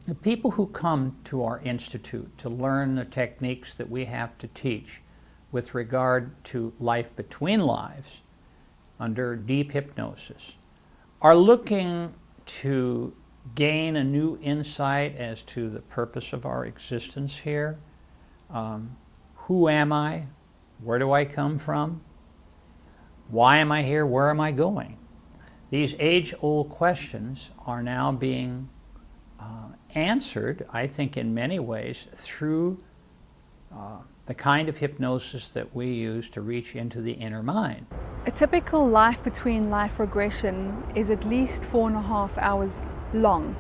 The people who come to our institute to learn the techniques that we have to teach with regard to life between lives under deep hypnosis are looking to gain a new insight as to the purpose of our existence here. Who am I? Where do I come from? Why am I here? Where am I going? These age-old questions are now being answered, I think, in many ways through the kind of hypnosis that we use to reach into the inner mind. A typical life between life regression is at least 4.5 hours long.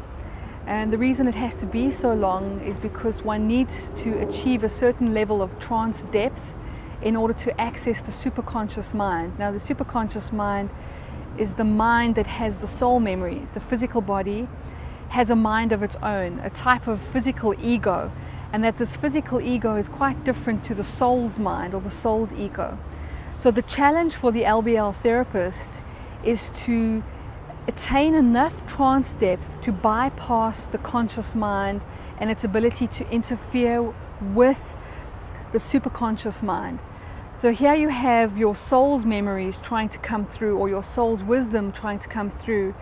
And the reason it has to be so long is because one needs to achieve a certain level of trance depth in order to access the superconscious mind. Now, the superconscious mind is the mind that has the soul memories. The physical body has a mind of its own, a type of physical ego, and that this physical ego is quite different to the soul's mind or the soul's ego. So the challenge for the LBL therapist is to attain enough trance depth to bypass the conscious mind and its ability to interfere with the superconscious mind. So here you have your soul's memories trying to come through, or your soul's wisdom trying to come through,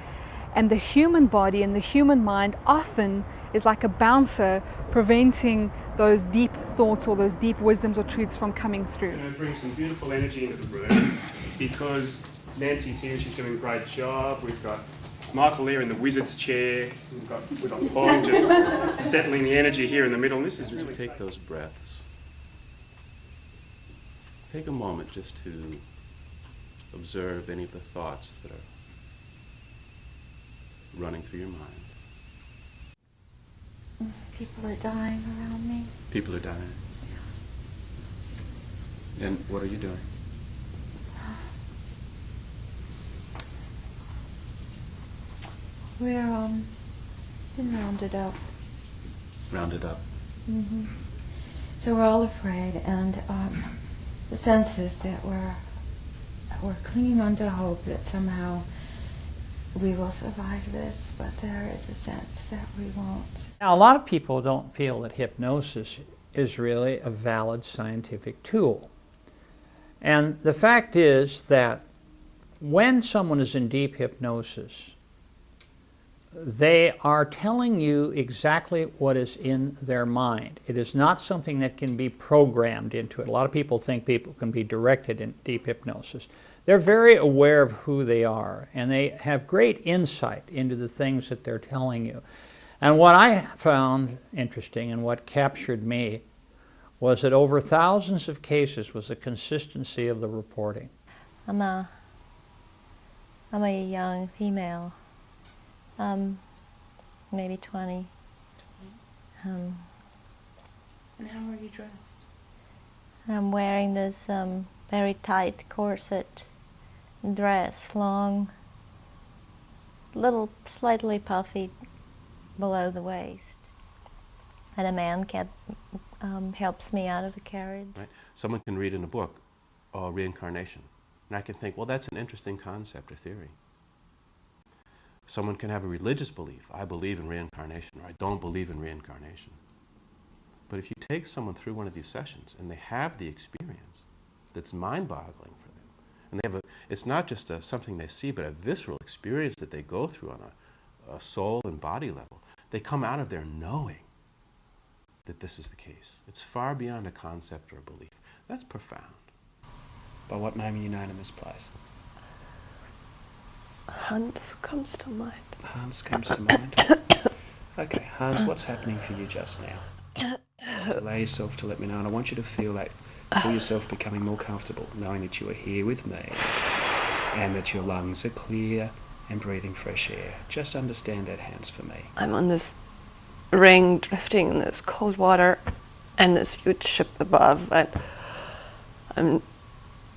and the human body and the human mind often is like a bouncer preventing those deep thoughts or those deep wisdoms or truths from coming through. Going to bring some beautiful energy into the room because Nancy's here, she's doing a great job. We've got Michael here in the wizard's chair. We've got Bob just settling the energy here in the middle. And this is really... Take those breaths. Take a moment just to observe any of the thoughts that are running through your mind. People are dying around me. People are dying. Yeah. And what are you doing? We're been rounded up. Rounded up. Mm-hmm. So we're all afraid, and the sense is that we're clinging on to hope that somehow we will survive this, but there is a sense that we won't. Now, a lot of people don't feel that hypnosis is really a valid scientific tool. And the fact is that when someone is in deep hypnosis, they are telling you exactly what is in their mind. It is not something that can be programmed into it. A lot of people think people can be directed in deep hypnosis. They're very aware of who they are, and they have great insight into the things that they're telling you. And what I found interesting and what captured me was that over thousands of cases was the consistency of the reporting. I'm a young female, maybe 20. And how are you dressed? I'm wearing this very tight corset dress, long, little slightly puffy below the waist. And a man helps me out of the carriage. Right? Someone can read in a book, reincarnation. And I can think, well, that's an interesting concept or theory. Someone can have a religious belief. I believe in reincarnation, or I don't believe in reincarnation. But if you take someone through one of these sessions and they have the experience that's mind-boggling for them, and they have it's not just something they see, but a visceral experience that they go through on a soul and body level, they come out of there knowing that this is the case. It's far beyond a concept or a belief. That's profound. By what name are you known in this place? Hans comes to mind. Hans comes to mind. Okay, Hans, what's happening for you just now? Just allow yourself to let me know, and I want you to feel yourself becoming more comfortable, knowing that you are here with me, and that your lungs are clear and breathing fresh air. Just understand that, Hans, for me. I'm on this ring drifting in this cold water and this huge ship above, but I'm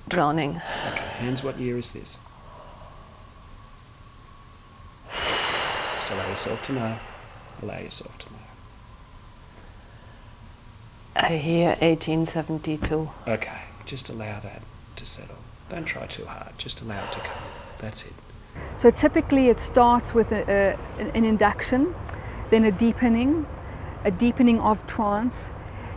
drowning. Okay, Hans, what year is this? Just allow yourself to know. Allow yourself to know. I hear 1872. Okay, just allow that to settle. Don't try too hard, just allow it to come. That's it. So typically it starts with an induction. then a deepening of trance,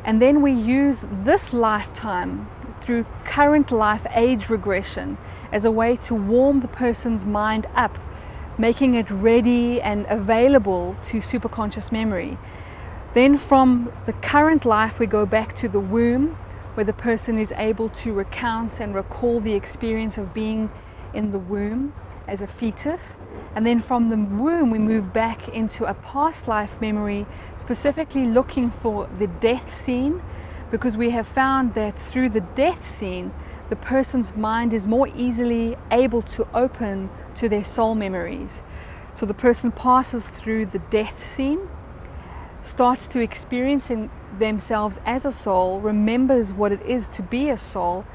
and then we use this lifetime through current life age regression as a way to warm the person's mind up, making it ready and available to superconscious memory. Then from the current life we go back to the womb, where the person is able to recount and recall the experience of being in the womb as a fetus. And then from the womb we move back into a past life memory, specifically looking for the death scene, because we have found that through the death scene the person's mind is more easily able to open to their soul memories. So the person passes through the death scene, starts to experience themselves as a soul, remembers what it is to be a soul,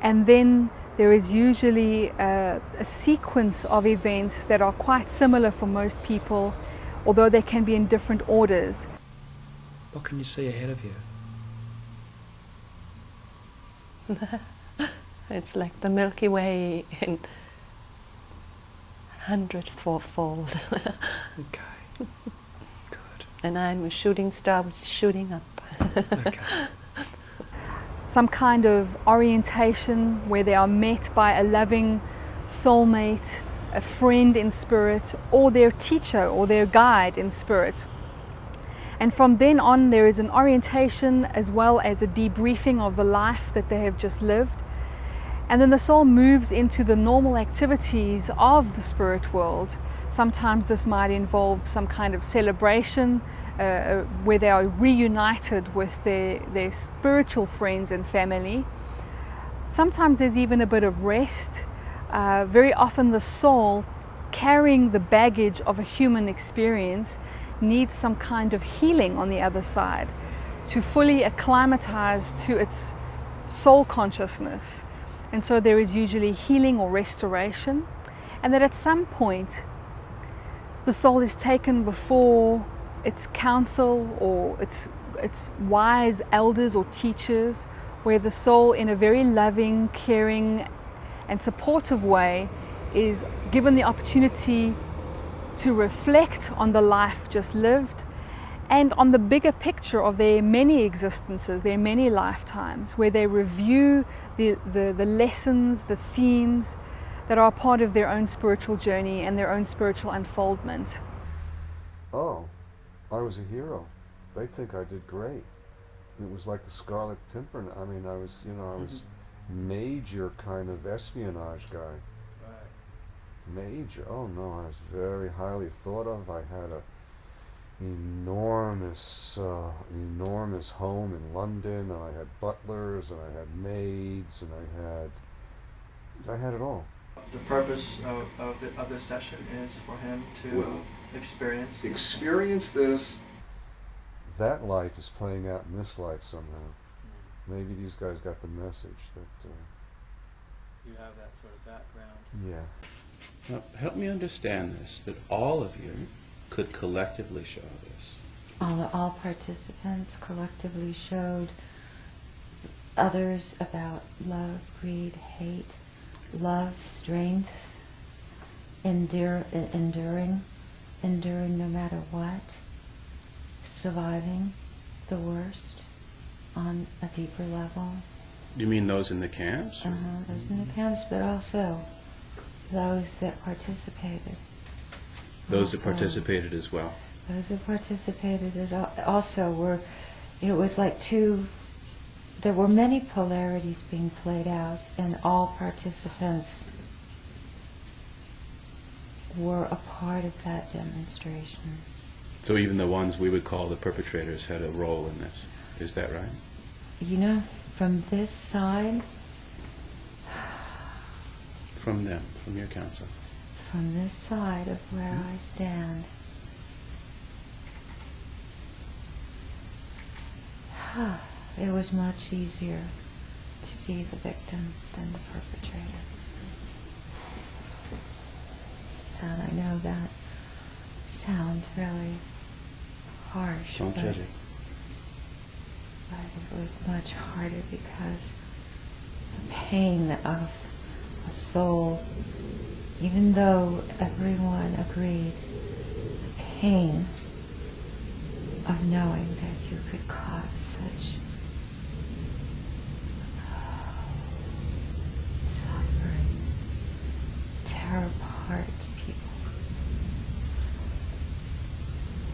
and then there is usually a sequence of events that are quite similar for most people, although they can be in different orders. What can you see ahead of you? It's like the Milky Way in 100-fold. Okay. Good. And I'm a shooting star which is shooting up. Okay. Some kind of orientation where they are met by a loving soulmate, a friend in spirit, or their teacher or their guide in spirit. And from then on there is an orientation as well as a debriefing of the life that they have just lived. And then the soul moves into the normal activities of the spirit world. Sometimes this might involve some kind of celebration where they are reunited with their spiritual friends and family. Sometimes there's even a bit of rest. Very often the soul, carrying the baggage of a human experience, needs some kind of healing on the other side to fully acclimatize to its soul consciousness. And so there is usually healing or restoration, and that at some point the soul is taken before its council or its wise elders or teachers, where the soul in a very loving, caring and supportive way is given the opportunity to reflect on the life just lived and on the bigger picture of their many existences, their many lifetimes, where they review the lessons, the themes that are part of their own spiritual journey and their own spiritual unfoldment. Oh, I was a hero. They think I did great. It was like the Scarlet Pimpernel. I mean, I was major kind of espionage guy. Major. Oh no, I was very highly thought of. I had a enormous home in London, and I had butlers, and I had maids, and I had it all. The purpose of this session is for him to experience this. That life is playing out in this life somehow. Maybe these guys got the message that you have that sort of background. Yeah. Now, help me understand this, that all of you could collectively show this. All participants collectively showed others about love, greed, hate, love, strength, enduring no matter what, surviving the worst on a deeper level. You mean those in the camps? Those in the camps, but also those that participated. Those that participated as well. Those who participated also were, it was like there were many polarities being played out, and all participants were a part of that demonstration. So even the ones we would call the perpetrators had a role in this. Is that right? You know, from this side, From them, from your counsel. from this side of where I stand, it was much easier to be the victim than the perpetrator. And I know that sounds really harsh, Don't judge it. but it was much harder because the pain of a soul, even though everyone agreed, the pain of knowing that you could cause such suffering, tear apart people,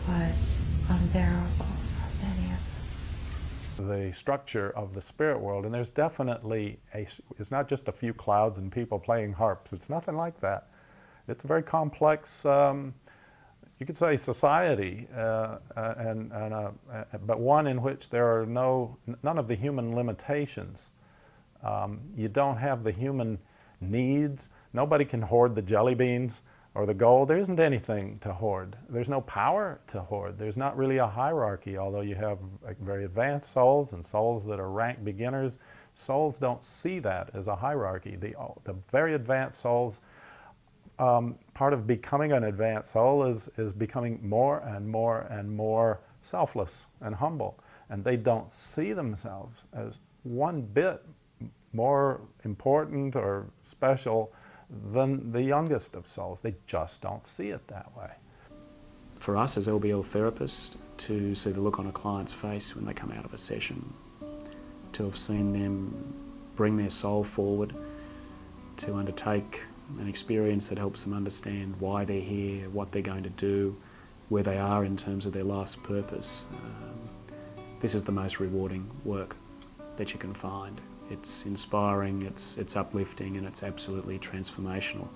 was unbearable for many of them. The structure of the spirit world, and there's definitely it's not just a few clouds and people playing harps. It's nothing like that. It's a very complex, you could say, society, but one in which there are none of the human limitations. You don't have the human needs. Nobody can hoard the jelly beans or the gold. There isn't anything to hoard. There's no power to hoard. There's not really a hierarchy, although you have very advanced souls and souls that are ranked beginners. Souls don't see that as a hierarchy. The very advanced souls, part of becoming an advanced soul is becoming more and more and more selfless and humble. And they don't see themselves as one bit more important or special than the youngest of souls. They just don't see it that way. For us as LBL therapists, to see the look on a client's face when they come out of a session, to have seen them bring their soul forward, to undertake an experience that helps them understand why they're here, what they're going to do, where they are in terms of their life's purpose. This is the most rewarding work that you can find. It's inspiring, it's uplifting, and it's absolutely transformational.